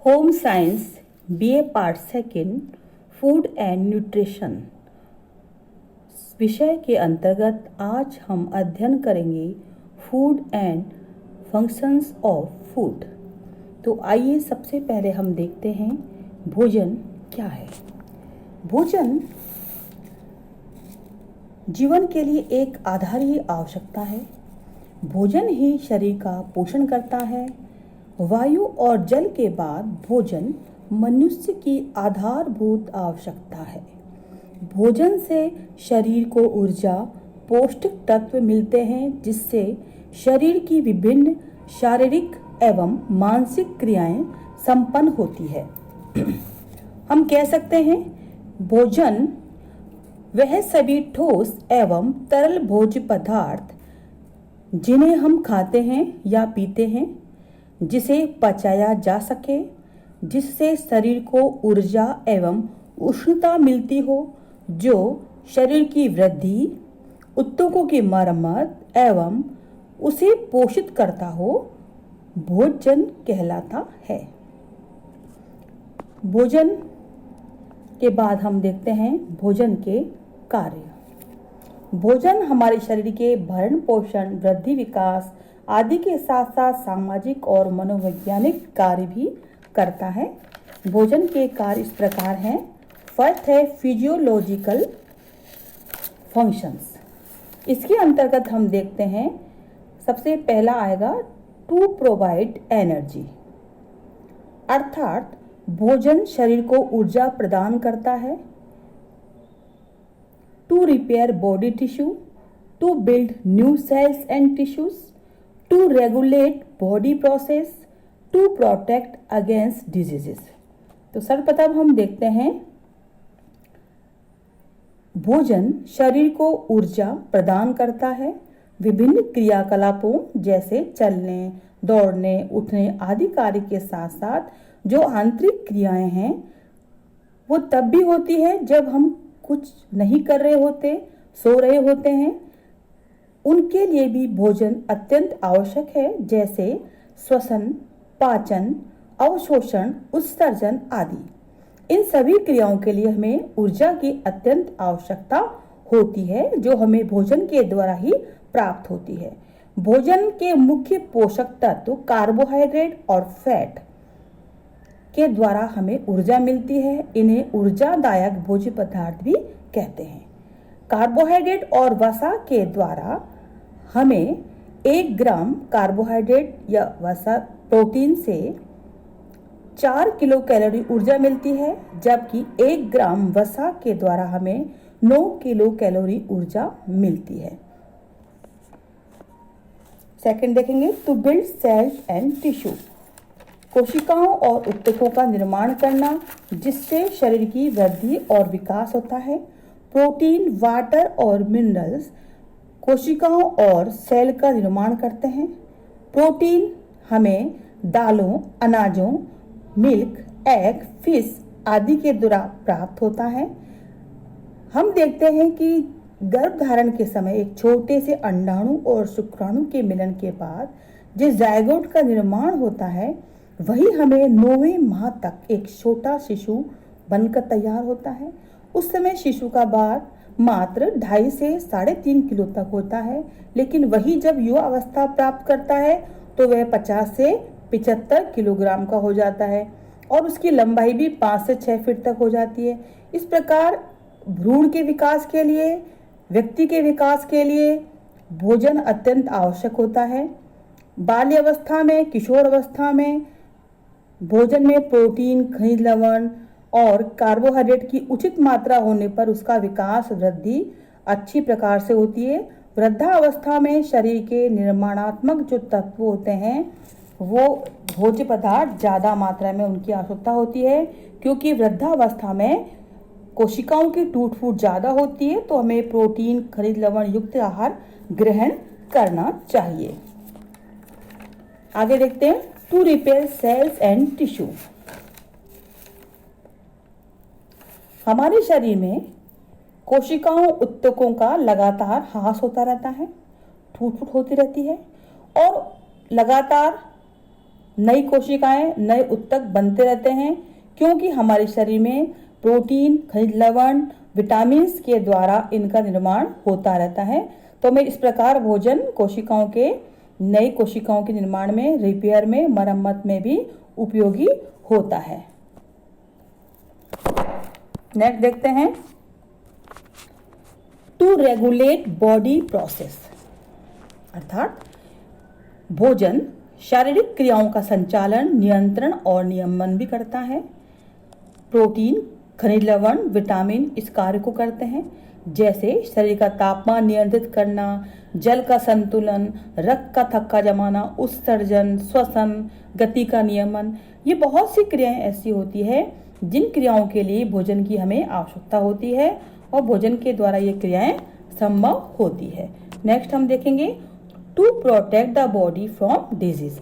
Home science BA part second food and nutrition विषय के अंतर्गत आज हम अध्ययन करेंगे food and functions of food. तो आइए सबसे पहले हम देखते हैं भोजन क्या है। भोजन जीवन के लिए एक आधारहीन आवश्यकता है। भोजन ही शरीर का पोषण करता है। वायु और जल के बाद भोजन मनुष्य की आधारभूत आवश्यकता है। भोजन से शरीर को ऊर्जा, पौष्टिक तत्व मिलते हैं जिससे शरीर की विभिन्न शारीरिक एवं मानसिक क्रियाएं संपन्न होती है। हम कह सकते हैं भोजन वह सभी ठोस एवं तरल भोज्य पदार्थ जिन्हें हम खाते हैं या पीते हैं, जिसे पचाया जा सके, जिससे शरीर को ऊर्जा एवं उष्णता मिलती हो, जो शरीर की वृद्धि, ऊतकों की मरम्मत एवं उसे पोषित करता हो, भोजन कहलाता है। भोजन के बाद हम देखते हैं भोजन के कार्य। भोजन हमारे शरीर के भरण पोषण, वृद्धि, विकास आदि के साथ साथ सामाजिक और मनोवैज्ञानिक कार्य भी करता है। भोजन के कार्य इस प्रकार हैं। फर्स्ट है फिजियोलॉजिकल फंक्शंस। इसके अंतर्गत हम देखते हैं सबसे पहला आएगा टू प्रोवाइड एनर्जी, अर्थात भोजन शरीर को ऊर्जा प्रदान करता है। To repair body tissue, to build new cells and tissues, to regulate body process, to protect against diseases. तो सर्वप्रथम हम देखते हैं भोजन शरीर को ऊर्जा प्रदान करता है। विभिन्न क्रियाकलापों जैसे चलने, दौड़ने, उठने आदि कार्य के साथ साथ जो आंतरिक क्रियाएं हैं वो तब भी होती है जब हम कुछ नहीं कर रहे होते, सो रहे होते हैं। उनके लिए भी भोजन अत्यंत आवश्यक है, जैसे श्वसन, पाचन, अवशोषण, उत्सर्जन आदि। इन सभी क्रियाओं के लिए हमें ऊर्जा की अत्यंत आवश्यकता होती है, जो हमें भोजन के द्वारा ही प्राप्त होती है। भोजन के मुख्य पोषक तत्व कार्बोहाइड्रेट और फैट के द्वारा हमें ऊर्जा मिलती है। इन्हें ऊर्जादायक भोज्य पदार्थ भी कहते हैं। कार्बोहाइड्रेट और वसा के द्वारा हमें 1 ग्राम कार्बोहाइड्रेट या वसा प्रोटीन से 4 किलो कैलोरी ऊर्जा मिलती है, जबकि 1 ग्राम वसा के द्वारा हमें 9 किलो कैलोरी ऊर्जा मिलती है। सेकंड देखेंगे to build cells and tissue, कोशिकाओं और ऊतकों का निर्माण करना जिससे शरीर की वृद्धि और विकास होता है। प्रोटीन, वाटर और मिनरल्स कोशिकाओं और सेल का निर्माण करते हैं। प्रोटीन हमें दालों, अनाजों, मिल्क, एग, फिश आदि के द्वारा प्राप्त होता है। हम देखते हैं कि गर्भधारण के समय एक छोटे से अंडाणु और शुक्राणु के मिलन के बाद जिस जायगोट का निर्माण होता है, वही हमें 9वें माह तक एक छोटा शिशु बनकर तैयार होता है। उस समय शिशु का भार मात्र 2.5 से 3.5 किलो तक होता है, लेकिन वही जब युवा अवस्था प्राप्त करता है तो वह 50 से 75 किलोग्राम का हो जाता है और उसकी लंबाई भी 5 से 6 फीट तक हो जाती है। इस प्रकार भ्रूण के विकास के लिए, व्यक्ति के विकास के लिए भोजन अत्यंत आवश्यक होता है। बाल्य अवस्था में, किशोर अवस्था में भोजन में प्रोटीन, खनिज लवण और कार्बोहाइड्रेट की उचित मात्रा होने पर उसका विकास, वृद्धि अच्छी प्रकार से होती है। वृद्धावस्था में शरीर के निर्माणात्मक जो तत्व होते हैं वो भोज्य पदार्थ ज़्यादा मात्रा में उनकी आवश्यकता होती है, क्योंकि वृद्धावस्था में कोशिकाओं की टूट फूट ज़्यादा होती है, तो हमें प्रोटीन, खनिज लवण युक्त आहार ग्रहण करना चाहिए। आगे देखते हैं to repair cells and tissue. हमारे शरीर में कोशिकाओं, ऊतकों का लगातार ह्रास होता रहता है, टूट फूट होती रहती है और लगातार नई कोशिकाएं, नए ऊतक बनते रहते हैं, क्योंकि हमारे शरीर में प्रोटीन, खनिज लवण, विटामिन के द्वारा इनका निर्माण होता रहता है। तो मैं इस प्रकार भोजन कोशिकाओं के, नई कोशिकाओं के निर्माण में, रिपेयर में, मरम्मत में भी उपयोगी होता है। नेक्स्ट देखते हैं, टू रेगुलेट बॉडी प्रोसेस, अर्थात भोजन शारीरिक क्रियाओं का संचालन, नियंत्रण और नियमन भी करता है। प्रोटीन, खनिज लवण, विटामिन इस कार्य को करते हैं, जैसे शरीर का तापमान नियंत्रित करना, जल का संतुलन, रक्त का थक्का जमाना, उत्सर्जन, श्वसन, गति का नियमन। ये बहुत सी क्रियाएं ऐसी होती है जिन क्रियाओं के लिए भोजन की हमें आवश्यकता होती है और भोजन के द्वारा ये क्रियाएं संभव होती है। नेक्स्ट हम देखेंगे, to protect the body from disease.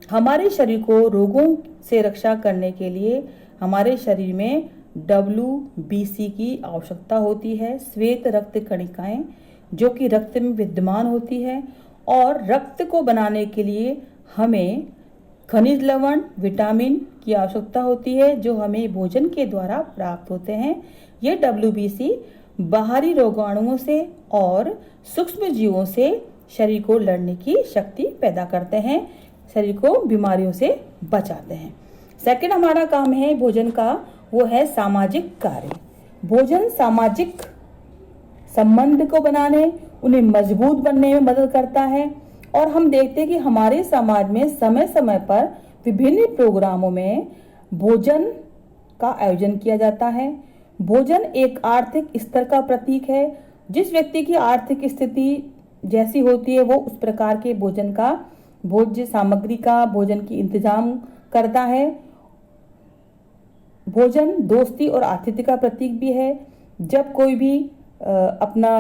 हमारे शरीर को रोगों से रक्षा करने के लिए हमारे शरीर में WBC की आवश्यकता होती है, श्वेत रक्त कणिकाएं, जो कि रक्त में विद्यमान होती है। और रक्त को बनाने के लिए हमें खनिज लवण, विटामिन की आवश्यकता होती है, जो हमें भोजन के द्वारा प्राप्त होते हैं। ये WBC बाहरी रोगाणुओं से और सूक्ष्म जीवों से शरीर को लड़ने की शक्ति पैदा करते हैं, शरीर को बीमारियों से बचाते हैं। सेकंड हमारा काम है भोजन का, वो है सामाजिक कार्य। भोजन सामाजिक संबंध को बनाने, उन्हें मजबूत बनने में मदद करता है। और हम देखते हैं कि हमारे समाज में समय समय पर विभिन्न प्रोग्रामों में भोजन का आयोजन किया जाता है। भोजन एक आर्थिक स्तर का प्रतीक है। जिस व्यक्ति की आर्थिक स्थिति जैसी होती है, वो उस प्रकार के भोजन का, भोज्य सामग्री का, भोजन की इंतजाम करता है। भोजन दोस्ती और आतिथ्य का प्रतीक भी है। जब कोई भी अपना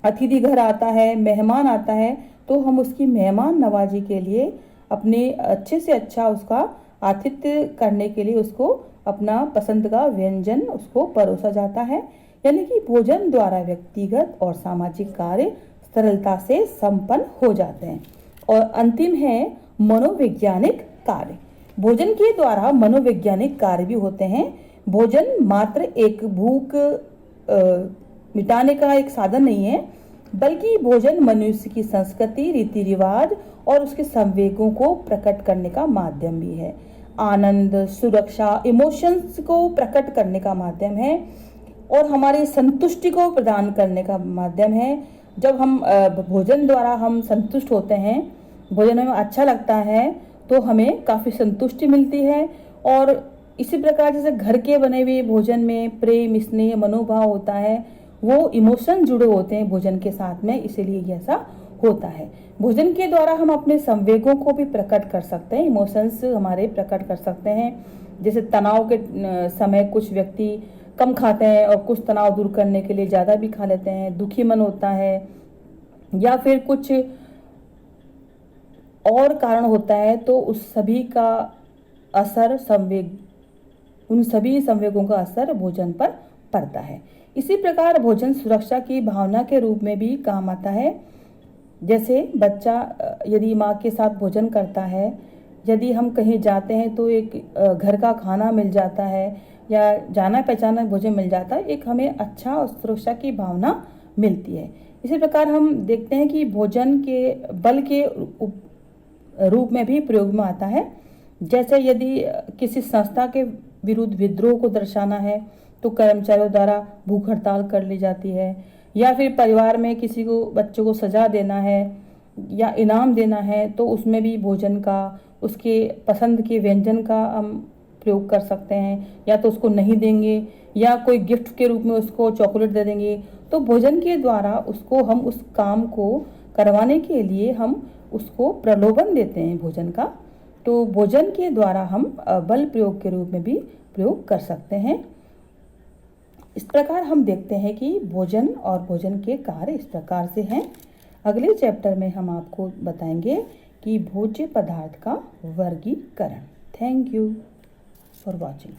अतिथि घर आता है, मेहमान आता है, तो हम उसकी मेहमान नवाजी के लिए अपने अच्छे से अच्छा उसका आतिथ्य करने के लिए उसको अपना पसंद का व्यंजन उसको परोसा जाता है। यानी कि भोजन द्वारा व्यक्तिगत और सामाजिक कार्य सरलता से संपन्न हो जाते हैं। और अंतिम है मनोवैज्ञानिक कार्य। भोजन के द्वारा मनोवैज्ञानिक कार्य भी होते हैं। भोजन मात्र एक भूख मिटाने का एक साधन नहीं है, बल्कि भोजन मनुष्य की संस्कृति, रीति रिवाज और उसके संवेगों को प्रकट करने का माध्यम भी है। आनंद, सुरक्षा, इमोशंस को प्रकट करने का माध्यम है और हमारी संतुष्टि को प्रदान करने का माध्यम है। जब हम भोजन द्वारा हम संतुष्ट होते हैं, भोजन हमें अच्छा लगता है, तो हमें काफ़ी संतुष्टि मिलती है। और इसी प्रकार जैसे घर के बने हुए भोजन में प्रेम, स्नेह, मनोभाव होता है, वो इमोशन जुड़े होते हैं भोजन के साथ में, इसीलिए ये ऐसा होता है। भोजन के द्वारा हम अपने संवेगों को भी प्रकट कर सकते हैं, इमोशंस हमारे प्रकट कर सकते हैं। जैसे तनाव के समय कुछ व्यक्ति कम खाते हैं और कुछ तनाव दूर करने के लिए ज़्यादा भी खा लेते हैं। दुखी मन होता है या फिर कुछ और कारण होता है, तो उस सभी का असर उन सभी संवेगों का असर भोजन पर पड़ता है। इसी प्रकार भोजन सुरक्षा की भावना के रूप में भी काम आता है। जैसे बच्चा यदि माँ के साथ भोजन करता है, यदि हम कहीं जाते हैं तो एक घर का खाना मिल जाता है या जाना पहचाना भोजन मिल जाता है, एक हमें अच्छा और सुरक्षा की भावना मिलती है। इसी प्रकार हम देखते हैं कि भोजन के बल के रूप में भी प्रयोग में आता है। जैसे यदि किसी संस्था के विरुद्ध विद्रोह को दर्शाना है, तो कर्मचारियों द्वारा भूख हड़ताल कर ली जाती है। या फिर परिवार में किसी को, बच्चों को सजा देना है या इनाम देना है, तो उसमें भी भोजन का, उसके पसंद के व्यंजन का हम प्रयोग कर सकते हैं। या तो उसको नहीं देंगे या कोई गिफ्ट के रूप में उसको चॉकलेट दे देंगे। तो भोजन के द्वारा उसको हम उस काम को करवाने के लिए हम उसको प्रलोभन देते हैं भोजन का। तो भोजन के द्वारा हम बल प्रयोग के रूप में भी प्रयोग कर सकते हैं। इस प्रकार हम देखते हैं कि भोजन और भोजन के कार्य इस प्रकार से हैं। अगले चैप्टर में हम आपको बताएंगे कि भोज्य पदार्थ का वर्गीकरण। Thank you for watching.